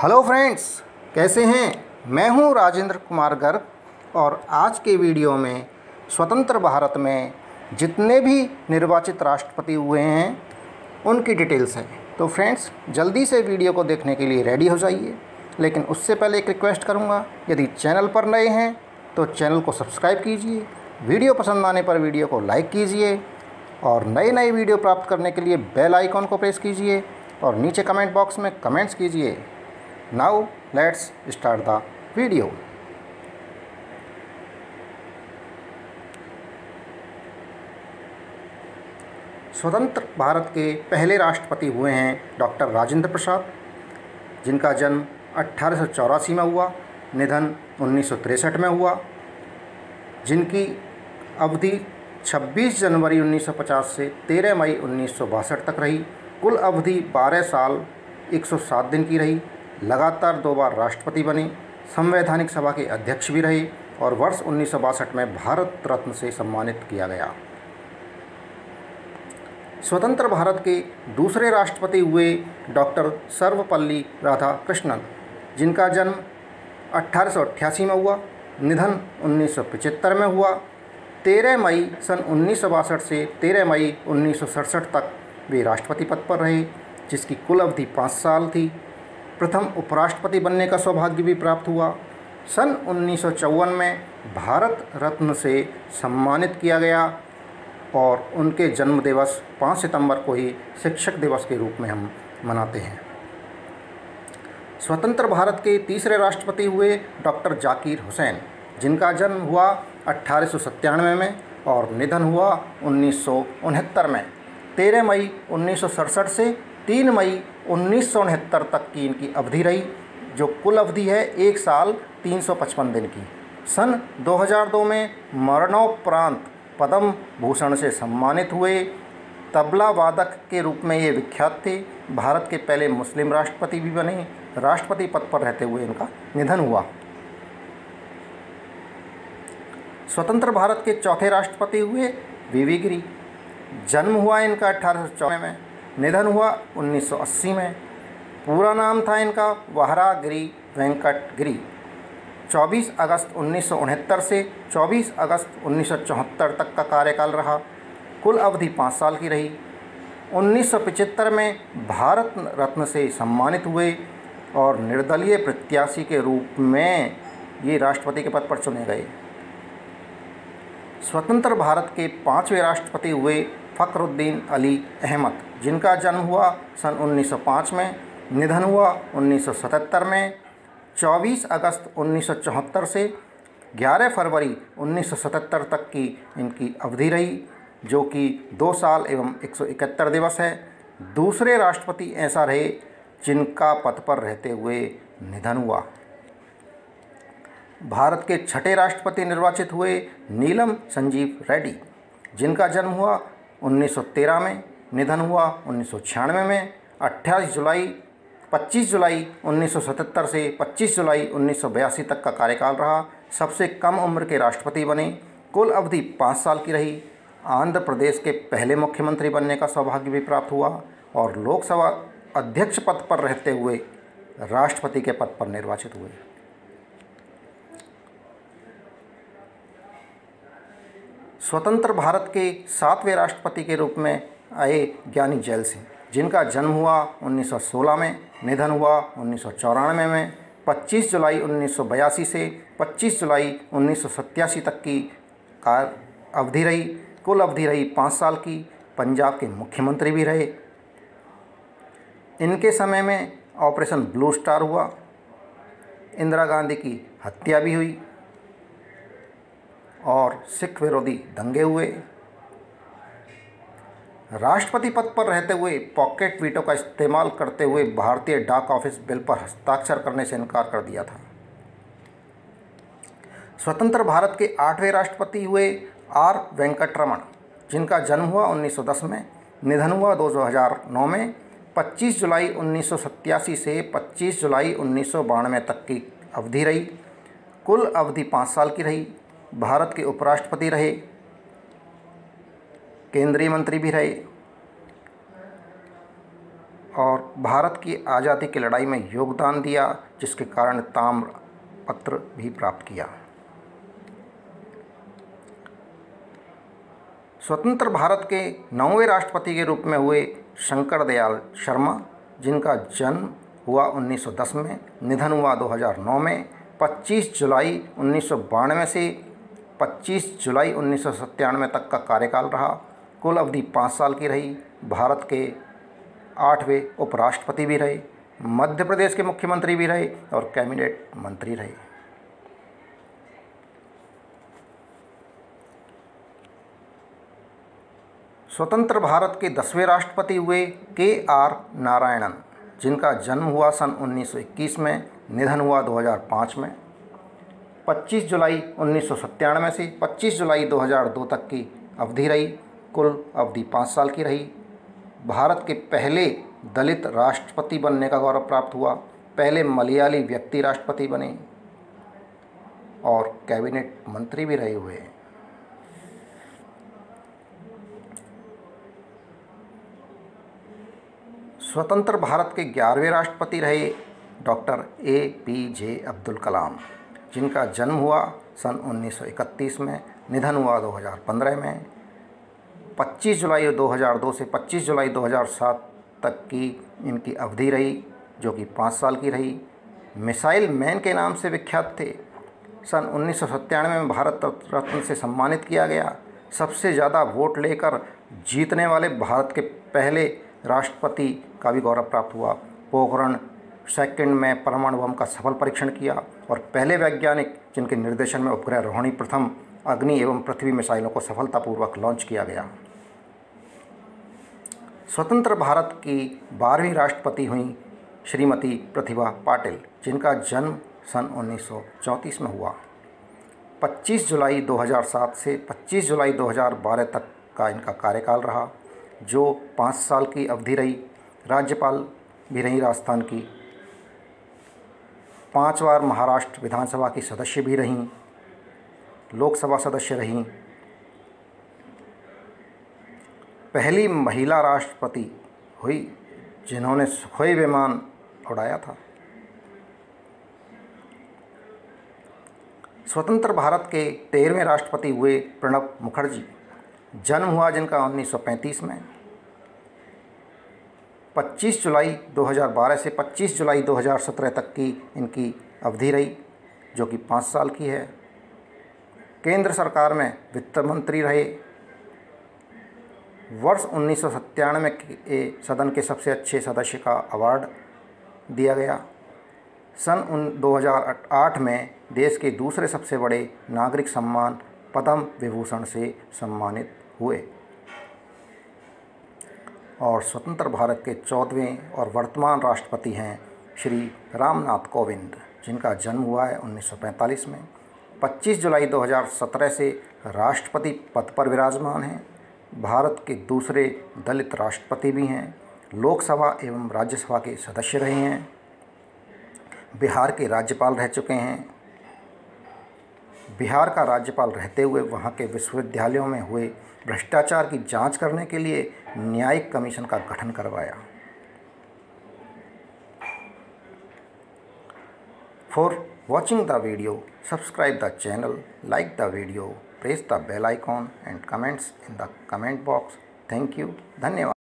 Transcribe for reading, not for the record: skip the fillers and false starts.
Hello friends, कैसे हैं। मैं हूं राजेंद्र कुमार गर्ग और आज के वीडियो में स्वतंत्र भारत में जितने भी निर्वाचित राष्ट्रपति हुए हैं उनकी डिटेल्स है। तो फ्रेंड्स, जल्दी से वीडियो को देखने के लिए रेडी हो जाइए। लेकिन उससे पहले एक रिक्वेस्ट करूंगा, यदि चैनल पर नए हैं तो चैनल को सब्सक्राइब कीजिए, वीडियो पसंद आने पर वीडियो को लाइक कीजिए और नए नए वीडियो प्राप्त करने के लिए बेल आइकॉन को प्रेस कीजिए और नीचे कमेंट बॉक्स में कमेंट्स कीजिए। Now let's start the video। स्वतंत्र भारत के पहले राष्ट्रपति हुए हैं डॉक्टर राजेंद्र प्रसाद, जिनका जन्म 1884 में हुआ, निधन 1963 में हुआ, जिनकी अवधि 26 जनवरी 1950 से 13 मई 1962 तक रही। कुल अवधि 12 साल 107 दिन की रही। लगातार 2 बार राष्ट्रपति बने, संवैधानिक सभा के अध्यक्ष भी रहे और वर्ष 1962 में भारत रत्न से सम्मानित किया गया। स्वतंत्र भारत के दूसरे राष्ट्रपति हुए डॉक्टर सर्वपल्ली राधाकृष्णन, जिनका जन्म 1888 में हुआ, निधन 1975 में हुआ। 13 मई सन 1962 से 13 मई 1967 तक वे राष्ट्रपति पद पर रहे, जिसकी कुल अवधि 5 साल थी। प्रथम उपराष्ट्रपति बनने का सौभाग्य भी प्राप्त हुआ। सन 1954 में भारत रत्न से सम्मानित किया गया और उनके जन्म दिवस 5 सितंबर को ही शिक्षक दिवस के रूप में हम मनाते हैं। स्वतंत्र भारत के तीसरे राष्ट्रपति हुए डॉक्टर जाकिर हुसैन, जिनका जन्म हुआ 1897 में और निधन हुआ 1969 में। 13 मई 1967 से 3 मई 1969 तक की इनकी अवधि रही, जो कुल अवधि है 1 साल 355 दिन की। सन 2002 में मरणोपरांत पद्म भूषण से सम्मानित हुए। तबला वादक के रूप में ये विख्यात थे। भारत के पहले मुस्लिम राष्ट्रपति भी बने। राष्ट्रपति पद पर रहते हुए इनका निधन हुआ। स्वतंत्र भारत के चौथे राष्ट्रपति हुए वीवी गिरी। जन्म हुआ इनका 1894 में, निधन हुआ 1980 में। पूरा नाम था इनका वहरागिरी वेंकट गिरी। 24 अगस्त 1969 से 24 अगस्त 1974 तक का कार्यकाल रहा। कुल अवधि 5 साल की रही। 1975 में भारत रत्न से सम्मानित हुए और निर्दलीय प्रत्याशी के रूप में ये राष्ट्रपति के पद पर चुने गए। स्वतंत्र भारत के 5वें राष्ट्रपति हुए फ़खरुद्दीन अली अहमद, जिनका जन्म हुआ सन 1905 में, निधन हुआ 1977 में। 24 अगस्त 1974 से 11 फरवरी 1977 तक की इनकी अवधि रही, जो कि 2 साल एवं 171 दिवस है। दूसरे राष्ट्रपति ऐसा रहे जिनका पद पर रहते हुए निधन हुआ। भारत के छठे राष्ट्रपति निर्वाचित हुए नीलम संजीव रेड्डी, जिनका जन्म हुआ 1913 में, निधन हुआ 1996 में। 25 जुलाई 1977 से 25 जुलाई 1982 तक का कार्यकाल रहा। सबसे कम उम्र के राष्ट्रपति बने। कुल अवधि 5 साल की रही। आंध्र प्रदेश के पहले मुख्यमंत्री बनने का सौभाग्य भी प्राप्त हुआ और लोकसभा अध्यक्ष पद पर रहते हुए राष्ट्रपति के पद पर निर्वाचित हुए। स्वतंत्र भारत के 7वें राष्ट्रपति के रूप में आए ज्ञानी जैल सिंह, जिनका जन्म हुआ 1916 में, निधन हुआ 1994 में। 25 जुलाई 1982 से 25 जुलाई 1987 तक की अवधि रही। कुल अवधि रही 5 साल की। पंजाब के मुख्यमंत्री भी रहे। इनके समय में ऑपरेशन ब्लू स्टार हुआ, इंदिरा गांधी की हत्या भी हुई और सिख विरोधी दंगे हुए। राष्ट्रपति पद पर रहते हुए पॉकेट वीटो का इस्तेमाल करते हुए भारतीय डाक ऑफिस बिल पर हस्ताक्षर करने से इनकार कर दिया था। स्वतंत्र भारत के 8वें राष्ट्रपति हुए आर वेंकटरमण, जिनका जन्म हुआ 1910 में, निधन हुआ 2009 में। 25 जुलाई 1987 से 25 जुलाई 1992 तक की अवधि रही। कुल अवधि 5 साल की रही। भारत के उपराष्ट्रपति रहे, केंद्रीय मंत्री भी रहे। और भारत की आज़ादी की लड़ाई में योगदान दिया, जिसके कारण ताम्रपत्र भी प्राप्त किया। स्वतंत्र भारत के 9वें राष्ट्रपति के रूप में हुए शंकर दयाल शर्मा, जिनका जन्म हुआ 1910 में, निधन हुआ 2009 में। 25 जुलाई 1992 से 25 जुलाई 1997 तक का कार्यकाल रहा। कुल अवधि 5 साल की रही। भारत के 8वें उपराष्ट्रपति भी रहे, मध्य प्रदेश के मुख्यमंत्री भी रहे और कैबिनेट मंत्री रहे। स्वतंत्र भारत के 10वें राष्ट्रपति हुए KR नारायणन, जिनका जन्म हुआ सन 1921 में, निधन हुआ 2005 में। 25 जुलाई 1997 से 25 जुलाई 2002 तक की अवधि रही। कुल अवधि 5 साल की रही। भारत के पहले दलित राष्ट्रपति बनने का गौरव प्राप्त हुआ। पहले मलयाली व्यक्ति राष्ट्रपति बने और कैबिनेट मंत्री भी रहे हुए हैं। स्वतंत्र भारत के 11वें राष्ट्रपति रहे डॉक्टर APJ अब्दुल कलाम, जिनका जन्म हुआ सन 1931 में, निधन हुआ 2015 में। 25 जुलाई 2002 से 25 जुलाई 2007 तक की इनकी अवधि रही, जो कि 5 साल की रही। मिसाइल मैन के नाम से विख्यात थे। सन 1997 में भारत रत्न से सम्मानित किया गया। सबसे ज़्यादा वोट लेकर जीतने वाले भारत के पहले राष्ट्रपति का भी गौरव प्राप्त हुआ। पोखरण सेकंड में परमाणु बम का सफल परीक्षण किया और पहले वैज्ञानिक जिनके निर्देशन में उपग्रह रोहिणी प्रथम अग्नि एवं पृथ्वी मिसाइलों को सफलतापूर्वक लॉन्च किया गया। स्वतंत्र भारत की 12वीं राष्ट्रपति हुई श्रीमती प्रतिभा पाटिल, जिनका जन्म सन 1934 में हुआ। 25 जुलाई 2007 से 25 जुलाई 2012 तक का इनका कार्यकाल रहा, जो 5 साल की अवधि रही। राज्यपाल भी रही राजस्थान की। 5 बार महाराष्ट्र विधानसभा की सदस्य भी रहीं, लोकसभा सदस्य रहीं। पहली महिला राष्ट्रपति हुई जिन्होंने सुखोई विमान उड़ाया था। स्वतंत्र भारत के 13वें राष्ट्रपति हुए प्रणब मुखर्जी, जन्म हुआ जिनका 1935 में। 25 जुलाई 2012 से 25 जुलाई 2017 तक की इनकी अवधि रही, जो कि 5 साल की है। केंद्र सरकार में वित्त मंत्री रहे। वर्ष 1997 के सदन के सबसे अच्छे सदस्य का अवार्ड दिया गया। सन 2008 में देश के दूसरे सबसे बड़े नागरिक सम्मान पद्म विभूषण से सम्मानित हुए। और स्वतंत्र भारत के 14वें और वर्तमान राष्ट्रपति हैं श्री रामनाथ कोविंद, जिनका जन्म हुआ है 1945 में। 25 जुलाई 2017 से राष्ट्रपति पद पर विराजमान हैं। भारत के दूसरे दलित राष्ट्रपति भी हैं। लोकसभा एवं राज्यसभा के सदस्य रहे हैं। बिहार के राज्यपाल रह चुके हैं। बिहार का राज्यपाल रहते हुए वहाँ के विश्वविद्यालयों में हुए भ्रष्टाचार की जांच करने के लिए न्यायिक कमीशन का गठन करवाया। For watching the video, subscribe the channel, like the video, press the bell icon and comments in the comment box. Thank you. धन्यवाद।